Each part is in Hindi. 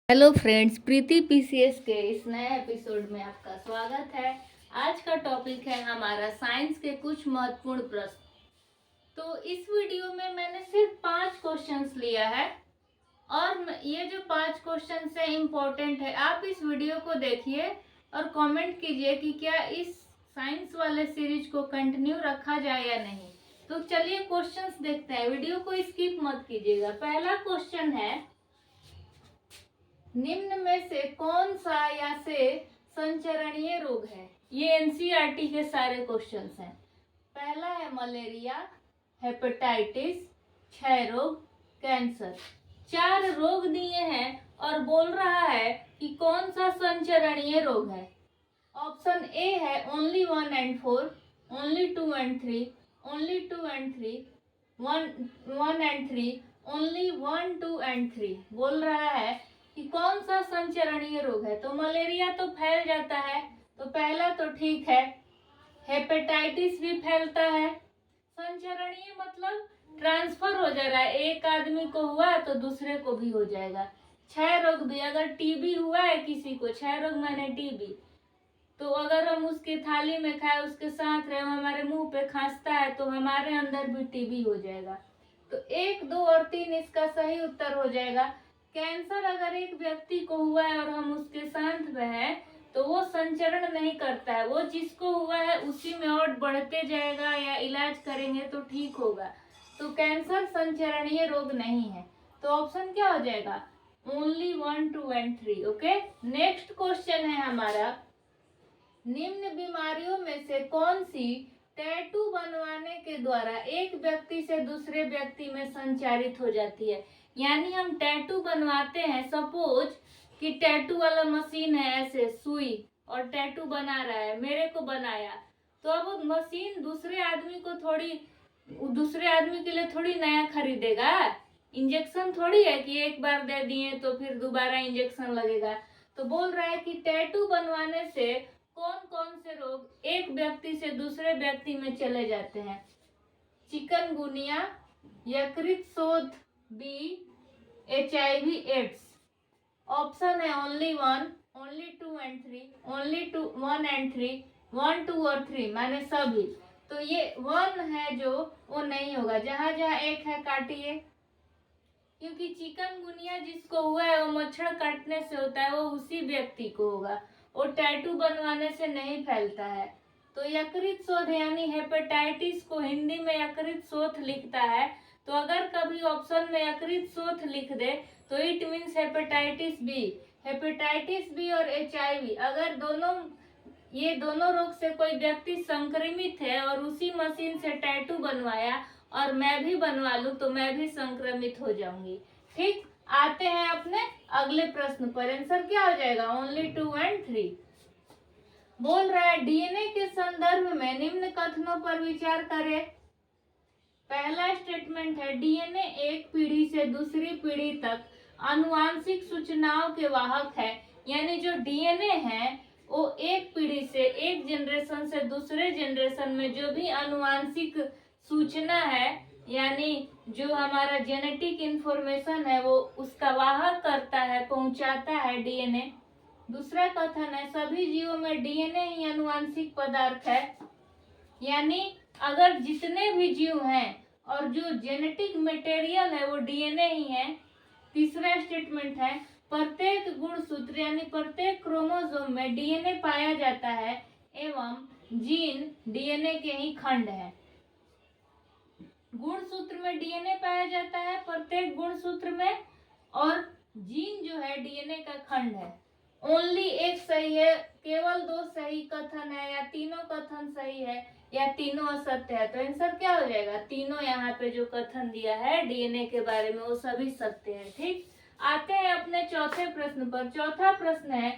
हेलो फ्रेंड्स, प्रीति पीसीएस के इस नए एपिसोड में आपका स्वागत है। आज का टॉपिक है हमारा साइंस के कुछ महत्वपूर्ण प्रश्न। तो इस वीडियो में मैंने सिर्फ 5 क्वेश्चंस लिया है और ये जो 5 क्वेश्चंस है इम्पोर्टेंट है। आप इस वीडियो को देखिए और कमेंट कीजिए कि क्या इस साइंस वाले सीरीज को कंटिन्यू रखा जाए या नहीं। तो चलिए क्वेश्चंस देखते हैं, वीडियो को स्किप मत कीजिएगा। पहला क्वेश्चन है, निम्न में से कौन सा या से संचरणीय रोग है। ये एनसीईआरटी के सारे क्वेश्चंस हैं। पहला है मलेरिया, हेपेटाइटिस, क्षय रोग, कैंसर। 4 रोग दिए हैं और बोल रहा है कि कौन सा संचरणीय रोग है। ऑप्शन ए है only 1 and 4, only 2 and 3, only 2 and 3, 1 and 3, only 1, 2 and 3। बोल रहा है कि कौन सा संचरणीय रोग है। तो मलेरिया तो फैल जाता है, तो पहला तो ठीक है। हेपेटाइटिस भी फैलता है। संचरणीय मतलब ट्रांसफर हो जा रहा है, एक आदमी को हुआ तो दूसरे को भी हो जाएगा। क्षय रोग भी, अगर टीबी हुआ है किसी को, क्षय रोग माने टीबी, तो अगर हम उसके थाली में खाए, उसके साथ रहे, हमारे मुंह पे खांसता है तो हमारे अंदर भी टीबी हो जाएगा। तो 1, 2 और 3 इसका सही उत्तर हो जाएगा। कैंसर अगर एक व्यक्ति को हुआ है और हम उसके साथ में है तो वो संचरण नहीं करता है, वो जिसको हुआ है उसी में और बढ़ते जाएगा या इलाज करेंगे तो ठीक होगा। तो कैंसर संचरणीय रोग नहीं है। तो ऑप्शन क्या हो जाएगा, only 1, 2 and 3। Okay, next question है हमारा, निम्न बीमारियों में से कौन सी टैटू बनवाने के द्वारा एक व्यक्ति से दूसरे व्यक्ति में संचारित हो जाती है। यानी हम टैटू बनवाते हैं, सपोज कि टैटू वाला मशीन है, ऐसे सुई और टैटू बना रहा है, मेरे को बनाया, तो अब मशीन दूसरे आदमी के लिए थोड़ी नया खरीदेगा। इंजेक्शन थोड़ी है कि एक बार दे दिए तो फिर दोबारा इंजेक्शन लगेगा। तो बोल रहा है कि टैटू बनवाने से कौन कौन से रोग एक व्यक्ति से दूसरे व्यक्ति में चले जाते हैं। चिकनगुनिया, यकृत शोथ बी, HIV एड्स। ऑप्शन है only 1, only 2 and 3, only 1 and 3, 1, 2 और 3 माने सभी। तो ये 1 है जो वो नहीं होगा, जहां जहां एक है काटिए, क्योंकि चिकनगुनिया जिसको हुआ है वो मच्छर काटने से होता है, वो उसी व्यक्ति को होगा, वो टैटू बनवाने से नहीं फैलता है। तो यकृत शोथ यानी हेपेटाइटिस को हिंदी में यकृत शोथ लिखता है, तो अगर कभी ऑप्शन में यकृत शोथ लिख दे तो it means hepatitis B. Hepatitis B और HIV, अगर ये दोनों रोग से कोई व्यक्ति संक्रमित है और उसी मशीन से टैटू बनवाया और मैं भी बनवा लूं तो मैं भी संक्रमित हो जाऊंगी। ठीक, आते हैं अपने अगले प्रश्न पर। आंसर क्या हो जाएगा, ओनली 2 and 3। बोल रहा है DNA के संदर्भ में निम्न कथनों पर विचार करें। पहला स्टेटमेंट है, DNA एक पीढ़ी से दूसरी पीढ़ी तक आनुवांशिक सूचनाओं के वाहक है। यानी जो DNA है वो एक पीढ़ी से, एक जनरेशन से दूसरे जनरेशन में जो भी आनुवांशिक सूचना है, यानी जो हमारा जेनेटिक इंफॉर्मेशन है, वो उसका वाहक करता है, पहुंचाता है DNA। दूसरा कथन है, सभी जीवों में DNA ही आनुवांशिक पदार्थ है। यानी अगर जितने भी जीव हैं और जो जेनेटिक मटेरियल है वो DNA ही है। तीसरा स्टेटमेंट है, प्रत्येक गुणसूत्र यानी प्रत्येक क्रोमोसोम में DNA पाया जाता है एवं जीन DNA के ही खंड है। गुणसूत्र में DNA पाया जाता है प्रत्येक गुणसूत्र में, और जीन जो है DNA का खंड है। ओनली एक सही है, केवल 2 सही कथन है, या तीनों कथन सही है, या तीनों असत्य है। तो आंसर क्या हो जाएगा, तीनों यहाँ पे जो कथन दिया है DNA के बारे में वो सभी सत्य है। ठीक, आते हैं अपने चौथे प्रश्न पर। चौथा प्रश्न है,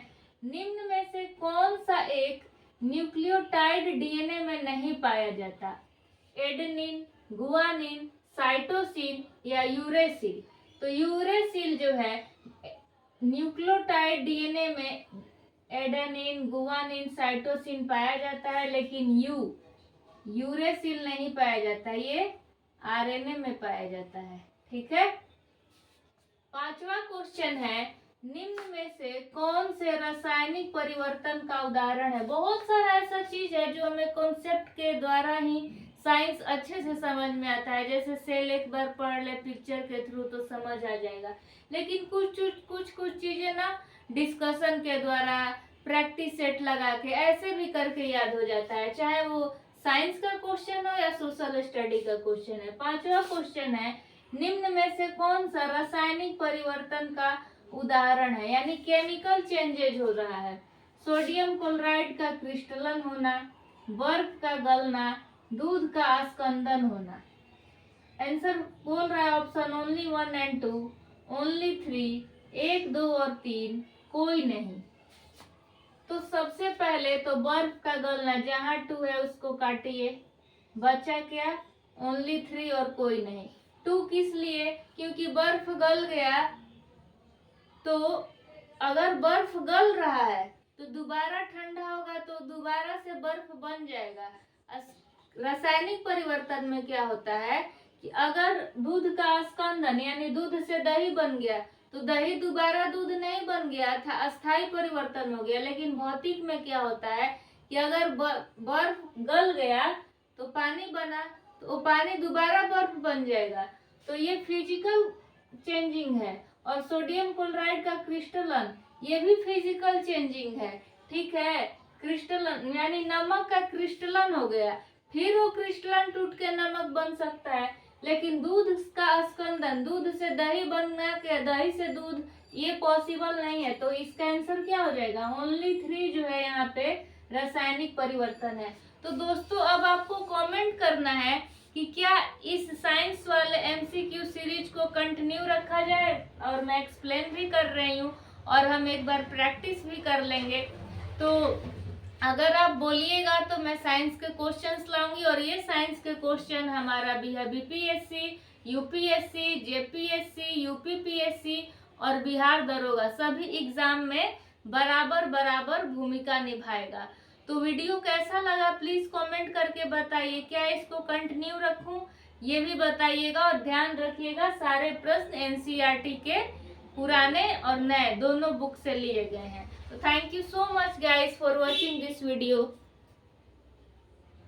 निम्न में से कौन सा एक न्यूक्लियोटाइड DNA में नहीं पाया जाता। एडेनिन, गुआनिन, साइटोसिन या यूरेसिल। तो यूरेसिल जो है न्यूक्लियोटाइड DNA में एडेनिन, गुआनिन, साइटोसिन पाया जाता है, लेकिन यूरेसिल नहीं पाया जाता, ये RNA में पाया जाता है। ठीक है, पांचवा क्वेश्चन है, निम्न में से कौन से रासायनिक परिवर्तन का उदाहरण है। बहुत सारा ऐसा चीज है जो हमें कॉन्सेप्ट के द्वारा ही साइंस अच्छे से समझ में आता है। जैसे सेल एक बार पढ़ ले पिक्चर के थ्रू तो समझ आ जाएगा, लेकिन कुछ चीजें ना डिस्कशन के द्वारा, प्रैक्टिस सेट लगा के, ऐसे भी करके याद हो जाता है, चाहे वो साइंस का क्वेश्चन हो या सोशल स्टडी का क्वेश्चन है। पांचवा क्वेश्चन है, निम्न में से कौन सा रासायनिक परिवर्तन का उदाहरण है, यानी केमिकल चेंजेज हो रहा है। सोडियम क्लोराइड का क्रिस्टलन होना, बर्फ का गलना, दूध का आस्कंदन होना। आंसर बोल रहा है ऑप्शन ओनली 1 एंड 2, ओनली 3, 1, 2 और 3, कोई नहीं। तो सबसे पहले तो बर्फ का गलना, जहां 2 है उसको काटिए, बचा क्या, ओनली 3 और कोई नहीं। 2 किस लिए, क्योंकि बर्फ गल गया, तो अगर बर्फ गल रहा है तो दोबारा ठंडा होगा तो दोबारा से बर्फ बन जाएगा। रासायनिक परिवर्तन में क्या होता है कि अगर दूध का आस्कंदन यानी दूध से दही बन गया तो दही दोबारा दूध नहीं बन गया था, अस्थायी परिवर्तन हो गया। लेकिन भौतिक में क्या होता है कि अगर बर्फ गल गया तो पानी बना, तो वो पानी दोबारा बर्फ बन जाएगा। तो ये फिजिकल चेंजिंग है। और सोडियम क्लोराइड का क्रिस्टलन, ये भी फिजिकल चेंजिंग है, ठीक है। क्रिस्टलन यानी नमक का क्रिस्टलन हो गया, फिर वो क्रिस्टलन टूट के नमक बन सकता है। लेकिन दूध का आस्कंदन, दूध से दही बनना के दही से दूध, ये पॉसिबल नहीं है। तो इसका आंसर क्या हो जाएगा, ओनली 3 जो है यहाँ पे रासायनिक परिवर्तन है। तो दोस्तों अब आपको कमेंट करना है कि क्या इस साइंस वाले एमसीक्यू सीरीज को कंटिन्यू रखा जाए, और मैं एक्सप्लेन भी कर रही हूँ और हम एक बार प्रैक्टिस भी कर लेंगे। तो अगर आप बोलिएगा तो मैं साइंस के क्वेश्चंस लाऊंगी, और ये साइंस के क्वेश्चन हमारा भी है बीपीएससी, यूपीएससी, जेपीएससी, यूपीपीएससी और बिहार दरोगा, सभी एग्जाम में बराबर भूमिका निभाएगा। तो वीडियो कैसा लगा प्लीज कमेंट करके बताइए। क्या इसको कंटिन्यू रखूं ये भी बताइएगा, और ध्यान रखिएगा सारे प्रश्न एनसीईआरटी के पुराने और नए दोनों बुक से लिए गए हैं। तो thank you so much guys for watching this video.